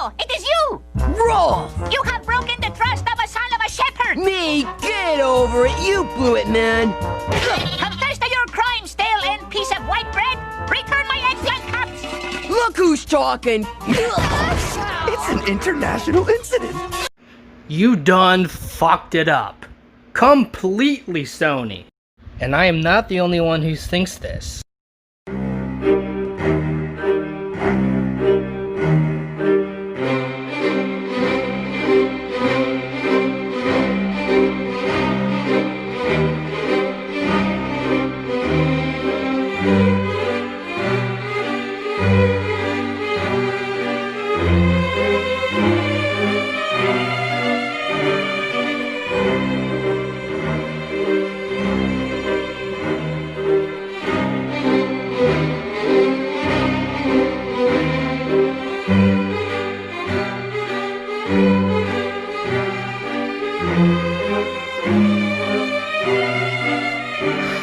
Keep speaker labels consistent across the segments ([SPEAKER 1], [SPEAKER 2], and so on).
[SPEAKER 1] So, it is you!
[SPEAKER 2] Rolf!
[SPEAKER 1] You have broken the trust of a son of a shepherd!
[SPEAKER 2] Me, get over it! You blew it, man!
[SPEAKER 1] Confess to your crime, stale end piece of white bread! Return my eggplant cups!
[SPEAKER 2] Look who's talking! It's an international incident!
[SPEAKER 3] You done fucked it up. Completely, Sony. And I am not the only one who thinks this.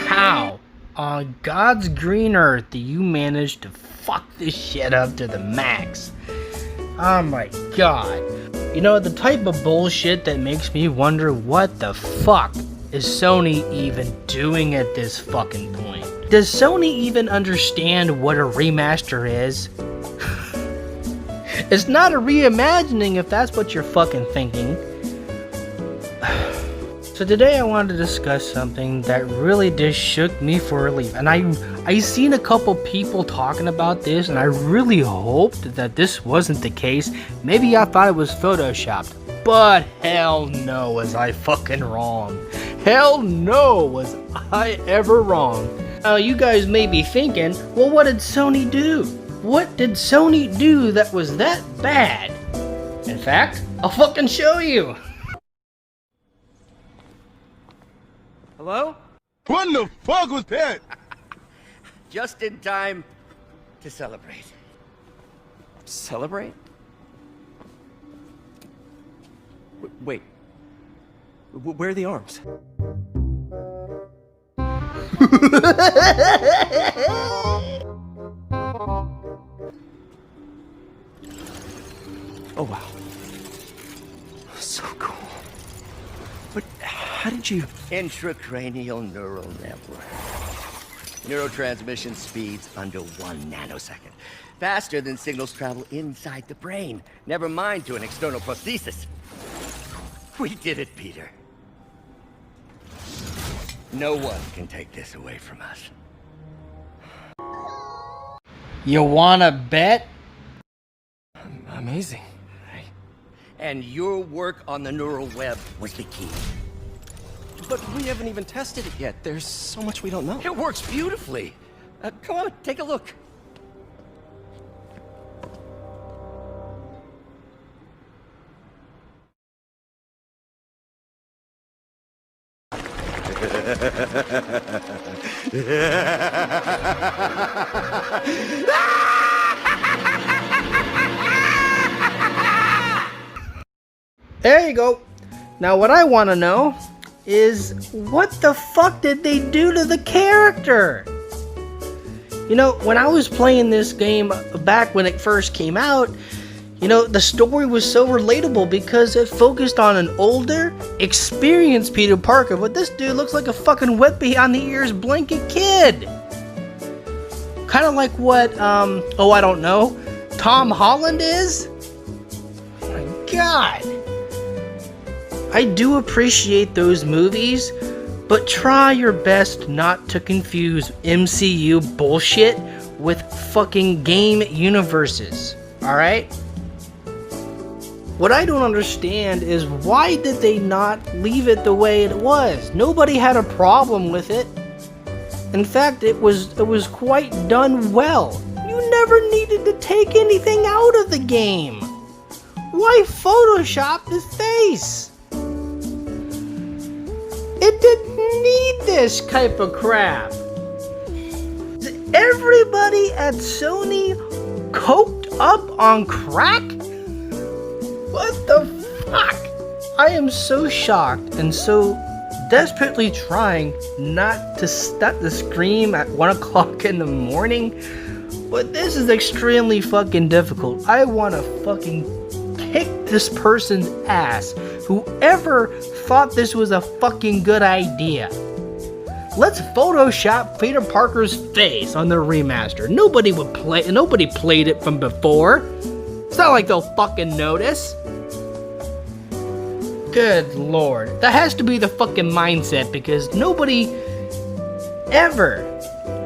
[SPEAKER 3] How on God's green earth do you manage to fuck this shit up to the max? Oh my god. You know, the type of bullshit that makes me wonder what the fuck is Sony even doing at this fucking point? Does Sony even understand what a remaster is? It's not a reimagining if that's what you're fucking thinking. So today I wanted to discuss something that really just shook me for relief, and I seen a couple people talking about this, and I really hoped that this wasn't the case. Maybe I thought it was photoshopped, but hell no was I fucking wrong. Hell no was I ever wrong. Now you guys may be thinking, well, what did Sony do? What did Sony do that was that bad? In fact, I'll fucking show you.
[SPEAKER 2] Hello?
[SPEAKER 4] What in the fuck was that?
[SPEAKER 2] Just in time to celebrate. Celebrate? Wait. Where are the arms? Oh wow. So cool. But how did you... Intracranial neural network. Neurotransmission speeds under 1 nanosecond. Faster than signals travel inside the brain. Never mind to an external prosthesis. We did it, Peter. No one can take this away from us.
[SPEAKER 3] You wanna bet?
[SPEAKER 2] Amazing. And your work on the neural web was the key. But we haven't even tested it yet. There's so much we don't know. It works beautifully. Come on, take a look.
[SPEAKER 3] There you go. Now what I want to know is what the fuck did they do to the character? You know, when I was playing this game back when it first came out, you know, the story was so relatable because it focused on an older, experienced Peter Parker, but this dude looks like a fucking wet behind the ears blanket kid. Kind of like what, I don't know, Tom Holland is? Oh my god. I do appreciate those movies, but try your best not to confuse MCU bullshit with fucking game universes, alright? What I don't understand is why did they not leave it the way it was? Nobody had a problem with it. In fact, it was quite done well. You never needed to take anything out of the game. Why Photoshop his face? It didn't need this type of crap. Is everybody at Sony coked up on crack? What the fuck? I am so shocked and so desperately trying not to scream at 1 o'clock in the morning But this is extremely fucking difficult. I want to fucking kick this person's ass. Whoever thought this was a fucking good idea. Let's Photoshop Peter Parker's face on the remaster. Nobody played it from before. It's not like they'll fucking notice. Good lord. That has to be the fucking mindset, because nobody ever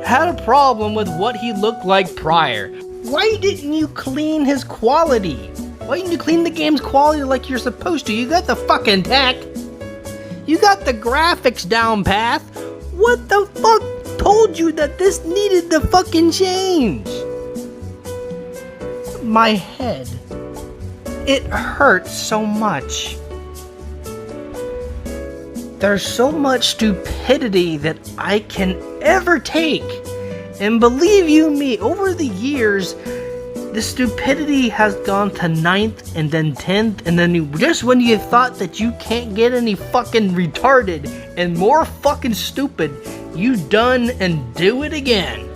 [SPEAKER 3] had a problem with what he looked like prior. Why didn't you clean his quality? Why didn't you clean the game's quality like you're supposed to? You got the fucking tech. You got the graphics down path. What the fuck told you that this needed to fucking change? My head. It hurts so much. There's so much stupidity that I can ever take. And believe you me, over the years, the stupidity has gone to 9th and then 10th, and then just when you thought that you can't get any fucking retarded and more fucking stupid, you done and do it again.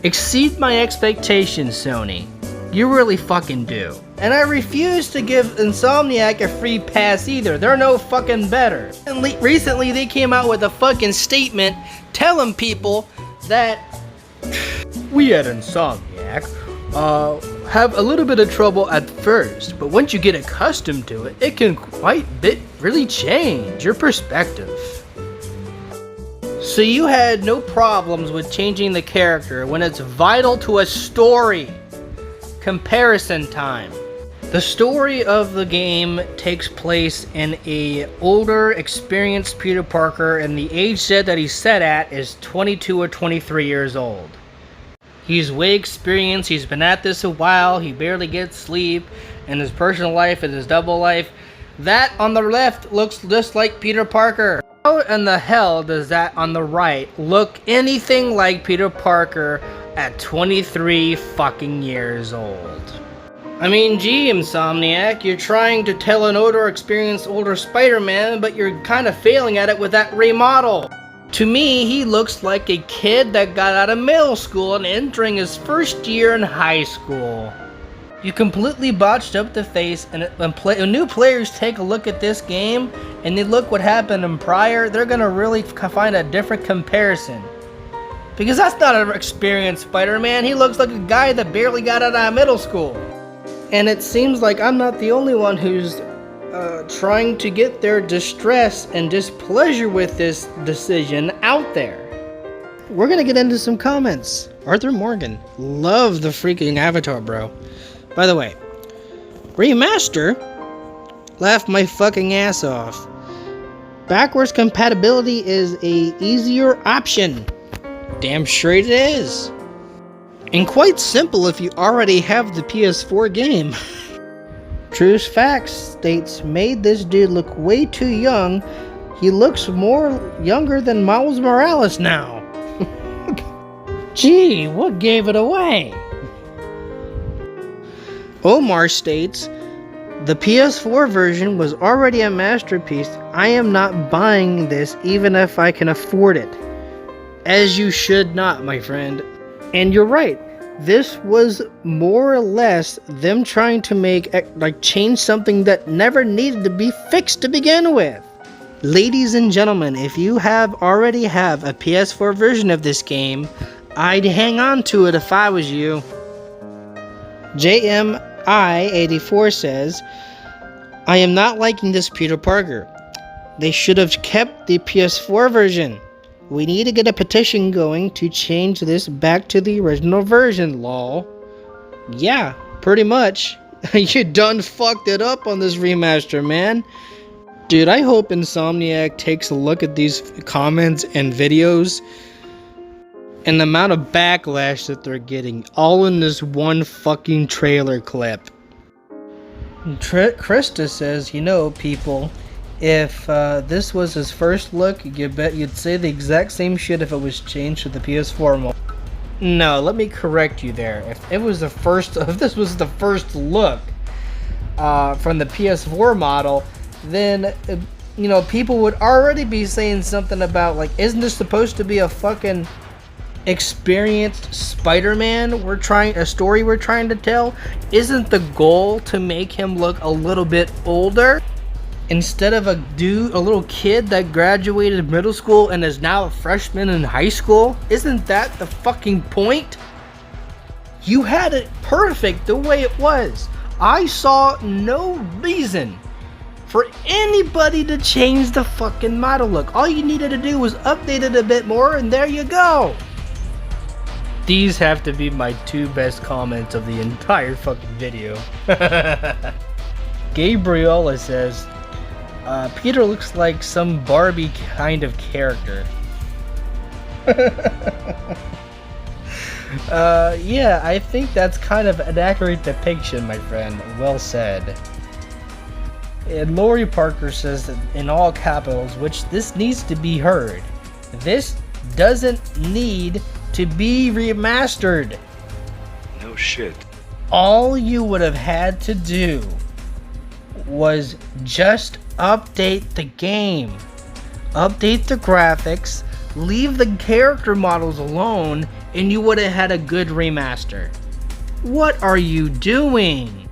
[SPEAKER 3] Exceed my expectations, Sony. You really fucking do. And I refuse to give Insomniac a free pass either. They're no fucking better. And recently they came out with a fucking statement telling people that we at Insomniac have a little bit of trouble at first, but once you get accustomed to it, it can really change your perspective. So you had no problems with changing the character when it's vital to a story. Comparison time. The story of the game takes place in a older, experienced Peter Parker, and the age set that he's set at is 22 or 23 years old. He's way experienced, he's been at this a while, he barely gets sleep, and his personal life and his double life. That on the left looks just like Peter Parker. How in the hell does that on the right look anything like Peter Parker at 23 fucking years old? I mean, gee, Insomniac, you're trying to tell an experienced older Spider-Man, but you're kind of failing at it with that remodel. To me, he looks like a kid that got out of middle school and entering his first year in high school. You completely botched up the face, and when new players take a look at this game, and they look what happened in prior, they're gonna really find a different comparison. Because that's not an experienced Spider-Man, he looks like a guy that barely got out of middle school. And it seems like I'm not the only one who's trying to get their distress and displeasure with this decision out there. We're gonna get into some comments. Arthur Morgan, love the freaking avatar, bro. By the way, remaster, laughed my fucking ass off. Backwards compatibility is a easier option. Damn straight it is. And quite simple if you already have the PS4 game. Truce Facts states, made this dude look way too young. He looks more younger than Miles Morales now. Gee, what gave it away? Omar states, the PS4 version was already a masterpiece. I am not buying this even if I can afford it. As you should not, my friend. And you're right. This was more or less them trying to change something that never needed to be fixed to begin with. Ladies and gentlemen, if you already have a PS4 version of this game, I'd hang on to it if I was you. JMI84 says, I am not liking this Peter Parker. They should have kept the PS4 version. We need to get a petition going to change this back to the original version, lol. Yeah, pretty much. You done fucked it up on this remaster, man. Dude, I hope Insomniac takes a look at these comments and videos and the amount of backlash that they're getting, all in this one fucking trailer clip. Krista says, you know, people, if this was his first look, you bet you'd say the exact same shit if it was changed to the PS4 mode. No, let me correct you there. If this was the first look from the PS4 model, then you know, people would already be saying something about, like, isn't this supposed to be a fucking experienced Spider-Man a story we're trying to tell? Isn't the goal to make him look a little bit older? Instead of a little kid that graduated middle school and is now a freshman in high school? Isn't that the fucking point? You had it perfect the way it was. I saw no reason for anybody to change the fucking model look. All you needed to do was update it a bit more and there you go. These have to be my 2 best comments of the entire fucking video. Gabriella says, Peter looks like some Barbie kind of character. Yeah, I think that's kind of an accurate depiction, my friend. Well said. And Lori Parker says that in all capitals, which this needs to be heard. This doesn't need to be remastered.
[SPEAKER 5] No shit.
[SPEAKER 3] All you would have had to do was just update the game. Update the graphics, leave the character models alone, and you would have had a good remaster. What are you doing?